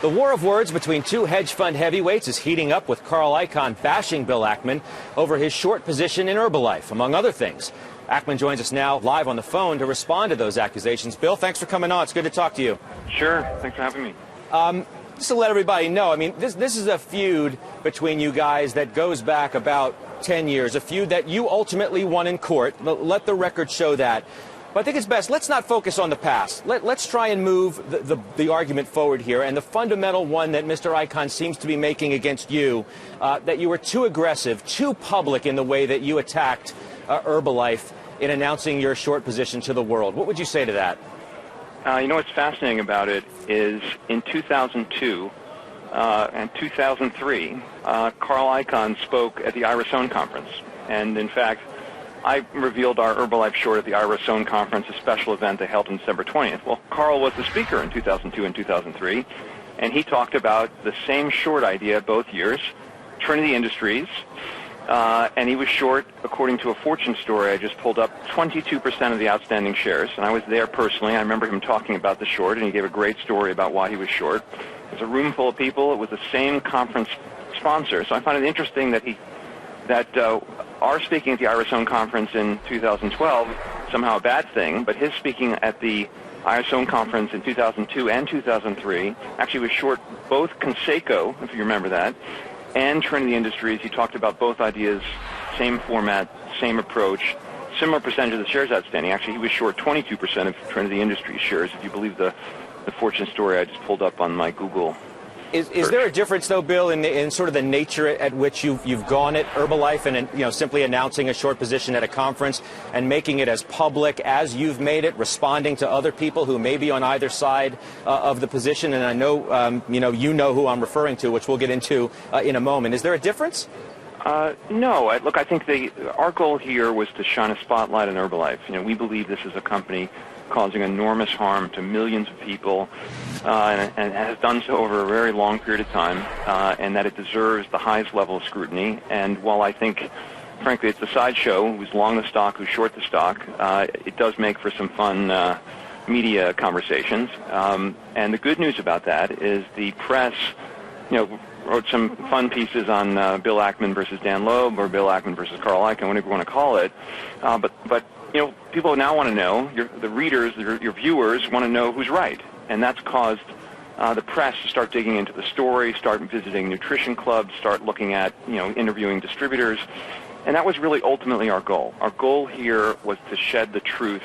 The war of words between two hedge fund heavyweights is heating up, with Carl Icahn bashing Bill Ackman over his short position in Herbalife, among other things. Ackman joins us now live on the phone to respond to those accusations. Bill, thanks for coming on. It's good to talk to you. Sure. Thanks for having me. Just to let everybody know, I mean, this is a feud between you guys that goes back about 10 years, a feud that you ultimately won in court. Let the record show that. But I think it's best, let's not focus on the past. Let's try and move the argument forward here. And the fundamental one that Mr. Icahn seems to be making against you, that you were too aggressive, too public in the way that you attacked Herbalife in announcing your short position to the world. What would you say to that? You know what's fascinating about it is in 2002 and 2003, Carl Icahn spoke at the Ira Sohn conference. And in fact, I revealed our Herbalife short at the Ira Sohn conference, a special event they held on December 20th. Well, Carl was the speaker in 2002 and 2003, and he talked about the same short idea both years, Trinity Industries, and he was short, according to a Fortune story I just pulled up, 22% of the outstanding shares. And I was there personally. I remember him talking about the short, and he gave a great story about why he was short. It was a room full of people. It was the same conference sponsor. So I find it interesting that our speaking at the Ira Sohn conference in 2012, somehow a bad thing, but his speaking at the Ira Sohn conference in 2002 and 2003 actually was short both Conseco, if you remember that, and Trinity Industries. He talked about both ideas, same format, same approach, similar percentage of the shares outstanding. Actually, he was short 22% of Trinity Industries shares, if you believe the Fortune story I just pulled up on my Google. Is there a difference, though, Bill, in sort of the nature at which you've gone at Herbalife and simply announcing a short position at a conference and making it as public as you've made it, responding to other people who may be on either side of the position? And I know, you know who I'm referring to, which we'll get into in a moment. Is there a difference? No. Look, I think our goal here was to shine a spotlight on Herbalife. We believe this is a company causing enormous harm to millions of people, and has done so over a very long period of time, and that it deserves the highest level of scrutiny. And while I think, frankly, it's a sideshow, who's long the stock, who's short the stock, it does make for some fun media conversations. And the good news about that is the press, wrote some fun pieces on Bill Ackman versus Dan Loeb, or Bill Ackman versus Carl Icahn, whatever you want to call it. But people now want to know, the readers, your viewers want to know who's right. And that's caused the press to start digging into the story, start visiting nutrition clubs, start looking at, interviewing distributors. And that was really ultimately our goal. Our goal here was to shed the truth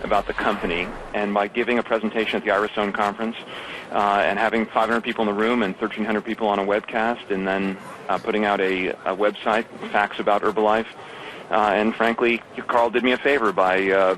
about the company. And by giving a presentation at the Ira Sohn conference and having 500 people in the room and 1,300 people on a webcast, and then putting out a website, facts about Herbalife, and frankly, Carl did me a favor by,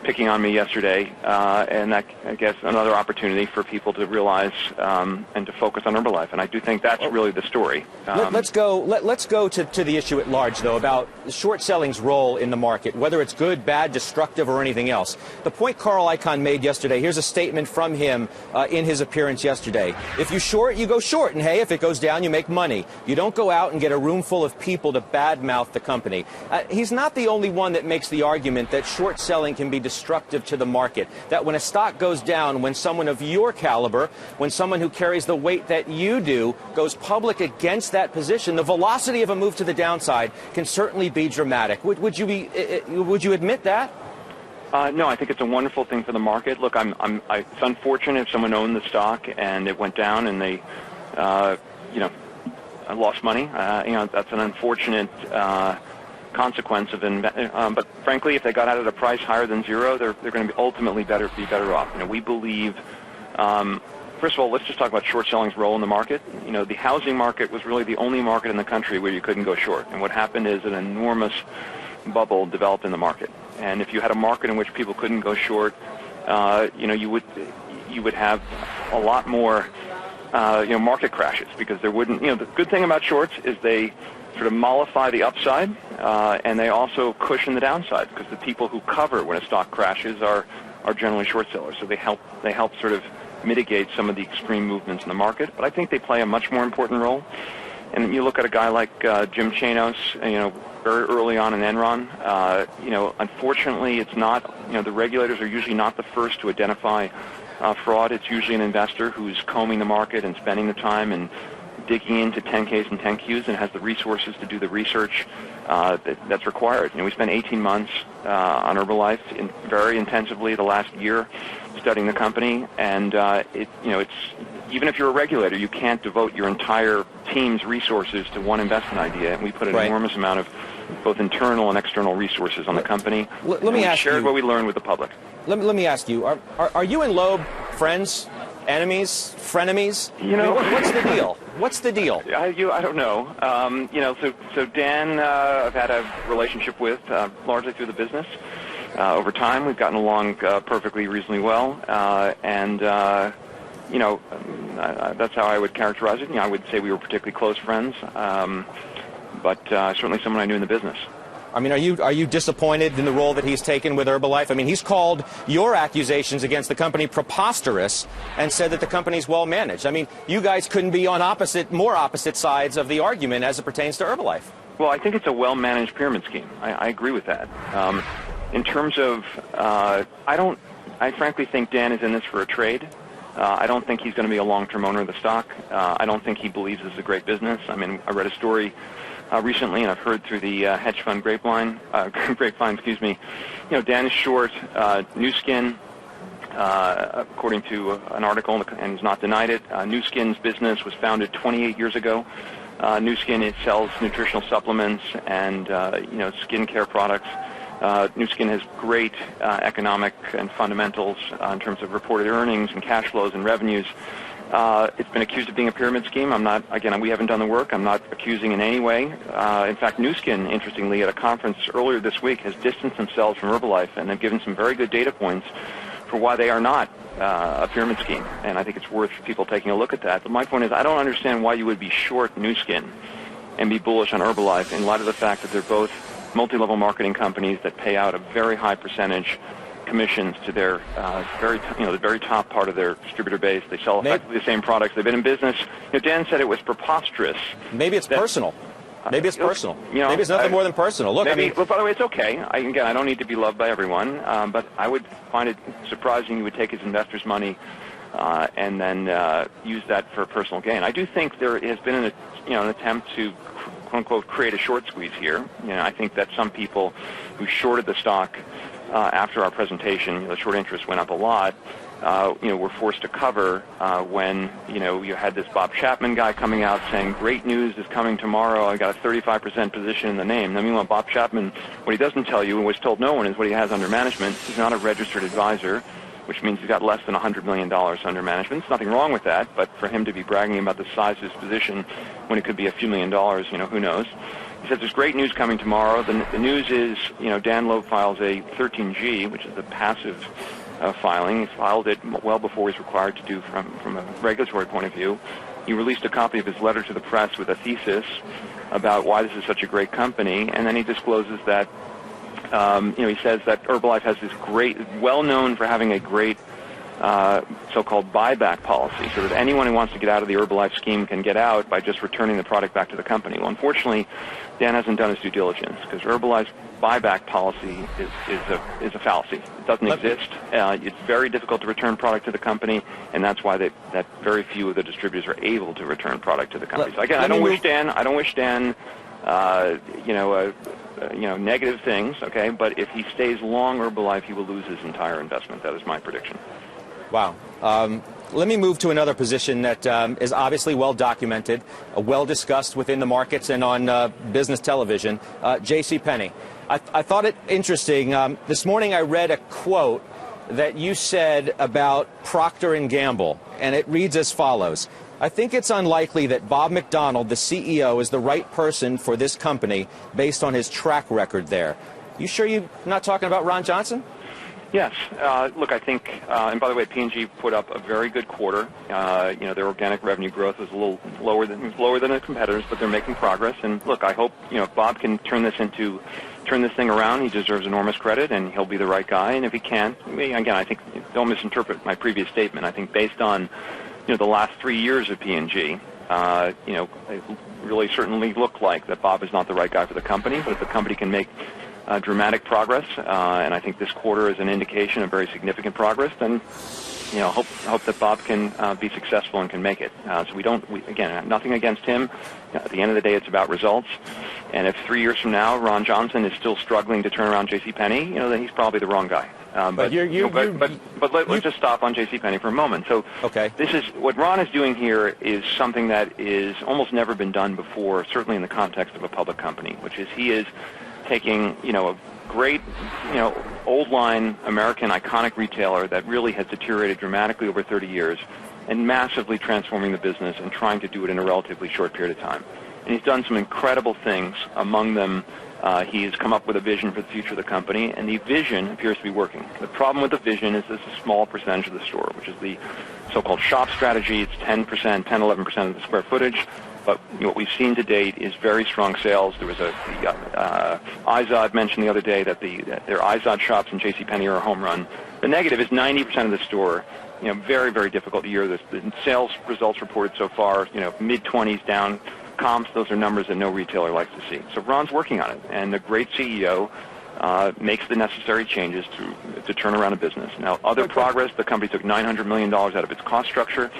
picking on me yesterday, and that, I guess, another opportunity for people to realize and to focus on Herbalife. And I do think that's really the story. Let's go to the issue at large, though, about short selling's role in the market, whether it's good, bad, destructive, or anything else. The point Carl Icahn made yesterday, here's a statement from him in his appearance yesterday. If you short, you go short, and hey, if it goes down, you make money. You don't go out and get a room full of people to badmouth the company. He's not the only one that makes the argument that short selling can be destructive to the market, that when a stock goes down, when someone of your caliber, when someone who carries the weight that you do goes public against that position, the velocity of a move to the downside can certainly be dramatic. Would you admit that? No, I think it's a wonderful thing for the market. Look, it's unfortunate if someone owned the stock and it went down and they, lost money. That's an unfortunate consequence of but frankly, if they got out at a price higher than zero, they're going to be ultimately be better off. We believe, first of all, let's just talk about short selling's role in the market. The housing market was really the only market in the country where you couldn't go short, and what happened is an enormous bubble developed in the market. And if you had a market in which people couldn't go short, you would have a lot more market crashes, because there wouldn't. The good thing about shorts is they sort of mollify the upside, and they also cushion the downside, because the people who cover when a stock crashes are generally short sellers. So they help sort of mitigate some of the extreme movements in the market. But I think they play a much more important role. And you look at a guy like Jim Chanos, very early on in Enron. Unfortunately, it's not. The regulators are usually not the first to identify fraud. It's usually an investor who's combing the market and spending the time and digging into 10Ks and 10Qs and has the resources to do the research that's required. We spent 18 months on Herbalife very intensively the last year studying the company, and it's even if you're a regulator, you can't devote your entire team's resources to one investment idea, and we put an enormous amount of both internal and external resources on the company. Let me ask you. Shared what we learned with the public. Let me ask you: Are you and Loeb friends, enemies, frenemies? What's the deal? What's the deal? I don't know. So Dan, I've had a relationship with largely through the business. Over time, we've gotten along perfectly, reasonably well, and that's how I would characterize it. I would say we were particularly close friends, but certainly someone I knew in the business. I mean, are you disappointed in the role that he's taken with Herbalife? I mean, he's called your accusations against the company preposterous and said that the company's well managed. I mean, you guys couldn't be on more opposite sides of the argument as it pertains to Herbalife. Well, I think it's a well-managed pyramid scheme. I agree with that. In terms of, I frankly think Dan is in this for a trade. I don't think he's going to be a long-term owner of the stock. I don't think he believes this is a great business. I mean, I read a story recently, and I've heard through the hedge fund grapevine, Dan is short Nu Skin, according to an article, and he's not denied it. Nu Skin's business was founded 28 years ago. Nu Skin, it sells nutritional supplements and skincare products. Nu Skin has great economic and fundamentals in terms of reported earnings and cash flows and revenues. It's been accused of being a pyramid scheme. We haven't done the work. I'm not accusing in any way. In fact, Nu Skin, interestingly, at a conference earlier this week, has distanced themselves from Herbalife, and they've given some very good data points for why they are not a pyramid scheme. And I think it's worth people taking a look at that. But my point is, I don't understand why you would be short Nu Skin and be bullish on Herbalife in light of the fact that they're both multi-level marketing companies that pay out a very high percentage commissions to their the very top part of their distributor base. They sell effectively the same products. They've been in business. Dan said it was preposterous. Maybe it's personal. Maybe it's personal. Maybe it's nothing more than personal. Look, well, by the way, it's okay. I don't need to be loved by everyone, but I would find it surprising he would take his investors' money and then use that for personal gain. I do think there has been an attempt to quote-unquote create a short squeeze here. I think that some people who shorted the stock after our presentation, the short interest went up a lot. Were forced to cover when you had this Bob Chapman guy coming out saying great news is coming tomorrow. I got a 35% position in the name. I mean, Bob Chapman, what he doesn't tell you and what's told no one is what he has under management. He's not a registered advisor, which means he's got less than $100 million under management. There's nothing wrong with that, but for him to be bragging about the size of his position when it could be a few $1 million, who knows? He says there's great news coming tomorrow. The news is, Dan Loeb files a 13G, which is a passive filing. He filed it well before he's required to do from a regulatory point of view. He released a copy of his letter to the press with a thesis about why this is such a great company, and then he discloses that he says that Herbalife has this great, well-known for having a great so-called buyback policy, so that anyone who wants to get out of the Herbalife scheme can get out by just returning the product back to the company. Well, unfortunately, Dan hasn't done his due diligence because Herbalife's buyback policy is a fallacy. It doesn't exist. It's very difficult to return product to the company, and that's why that very few of the distributors are able to return product to the company. So again, I don't wish Dan negative things, okay? But if he stays long Herbalife, he will lose his entire investment. That is my prediction. Wow. Let me move to another position that is obviously well documented, well discussed within the markets and on business television, JC Penney. I thought it interesting. This morning I read a quote that you said about Procter & Gamble, and it reads as follows. I think it's unlikely that Bob McDonald, the CEO, is the right person for this company based on his track record there. You sure you're not talking about Ron Johnson? Yes. Look, I think, and by the way, P&G put up a very good quarter. Their organic revenue growth was a little lower than their competitors, but they're making progress. And look, I hope if Bob can turn this thing around. He deserves enormous credit, and he'll be the right guy. And if he can't, again, I think don't misinterpret my previous statement. I think based on the last 3 years of P&G, it really certainly looked like that Bob is not the right guy for the company. But if the company can make dramatic progress, and I think this quarter is an indication of very significant progress, then hope that Bob can be successful and can make it. So again, nothing against him. At the end of the day, it's about results. And if 3 years from now Ron Johnson is still struggling to turn around JC Penney, then he's probably the wrong guy. But let's just stop on JC Penney for a moment. So This is what Ron is doing here is something that is almost never been done before, certainly in the context of a public company, which is he is taking a great old line American iconic retailer that really has deteriorated dramatically over 30 years and massively transforming the business and trying to do it in a relatively short period of time. And he's done some incredible things. Among them, he's come up with a vision for the future of the company, and the vision appears to be working. The problem with the vision is it's a small percentage of the store, which is the so-called shop strategy. It's 10%, 11% of the square footage. But what we've seen to date is very strong sales. There was Izod mentioned the other day that their Izod shops in J.C. Penney are a home run. The negative is 90% of the store. Very, very difficult year. The sales results reported so far, mid-20s down. Comps, those are numbers that no retailer likes to see. So Ron's working on it, and a great CEO makes the necessary changes to turn around a business. Now, other progress, the company took $900 million out of its cost structure,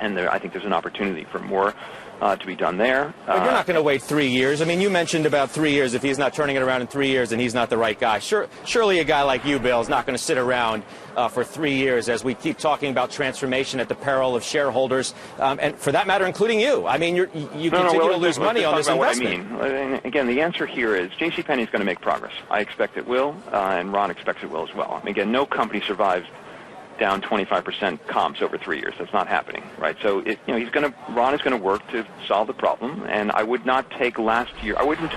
and I think there's an opportunity for more to be done there. But you're not going to wait 3 years. I mean, you mentioned about 3 years. If he's not turning it around in 3 years, then he's not the right guy. Surely a guy like you, Bill, is not going to sit around for 3 years as we keep talking about transformation at the peril of shareholders, and for that matter, including you. I mean, you continue to lose money on this investment. What I mean. Again, the answer here is J.C. Penney is going to make progress. I expect it will, and Ron expects it will as well. I mean, again, no company survives down 25% comps over 3 years. That's not happening, right? So Ron is going to work to solve the problem, and I would not take last year. I wouldn't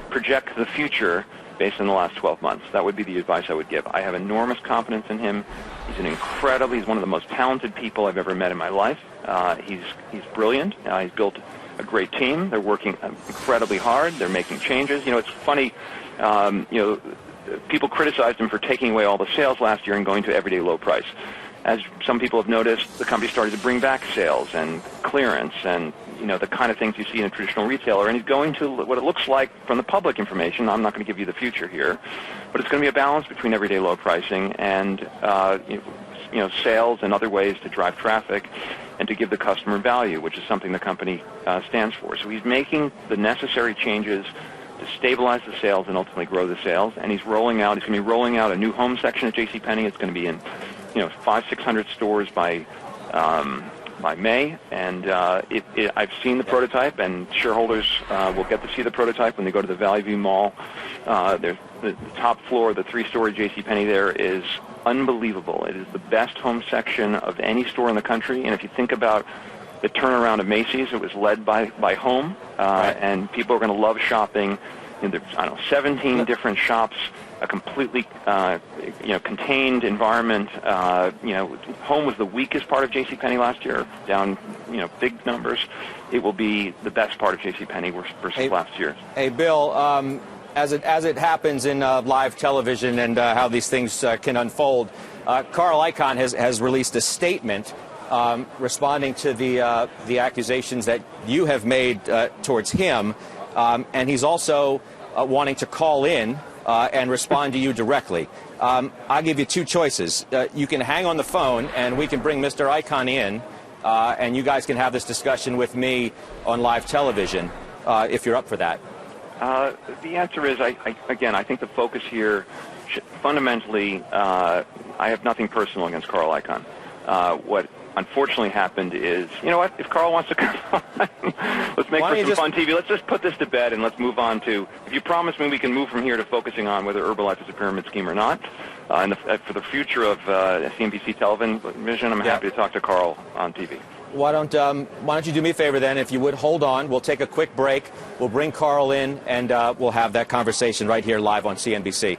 project the future based on the last 12 months. That would be the advice I would give. I have enormous confidence in him. He's he's one of the most talented people I've ever met in my life. He's brilliant. He's built a great team. They're working incredibly hard. They're making changes. It's funny. People criticized him for taking away all the sales last year and going to everyday low price. As some people have noticed, the company started to bring back sales and clearance and the kind of things you see in a traditional retailer. And he's going to what it looks like from the public information. I'm not going to give you the future here, but it's going to be a balance between everyday low pricing and sales and other ways to drive traffic and to give the customer value, which is something the company stands for. So he's making the necessary changes to stabilize the sales and ultimately grow the sales. And he's going to be rolling out a new home section at J.C. Penney. It's going to be in 500-600 stores by May. And I've seen the prototype, and shareholders will get to see the prototype when they go to the Valley View Mall. The top floor, the 3-story J.C. Penney there is unbelievable. It is the best home section of any store in the country. And if you think about the turnaround of Macy's, it was led by home, and people are going to love shopping. There's 17 different shops, a completely contained environment. Home was the weakest part of J.C. Penney last year, down big numbers. It will be the best part of J.C. Penney versus last year. Hey, Bill. As it happens in live television and how these things can unfold, Carl Icahn has released a statement responding to the accusations that you have made towards him, and he's also wanting to call in and respond to you directly. I'll give you two choices. You can hang on the phone, and we can bring Mr. Icahn in, and you guys can have this discussion with me on live television, if you're up for that. The answer is, I think the focus here, fundamentally, I have nothing personal against Carl Icahn. What unfortunately happened is, if Carl wants to come on, let's make for some fun TV. Let's just put this to bed and let's move on to, if you promise me we can move from here to focusing on whether Herbalife is a pyramid scheme or not, and for the future of CNBC television, I'm happy to talk to Carl on TV. Why don't you do me a favor then? If you would hold on, we'll take a quick break. We'll bring Carl in, and we'll have that conversation right here live on CNBC.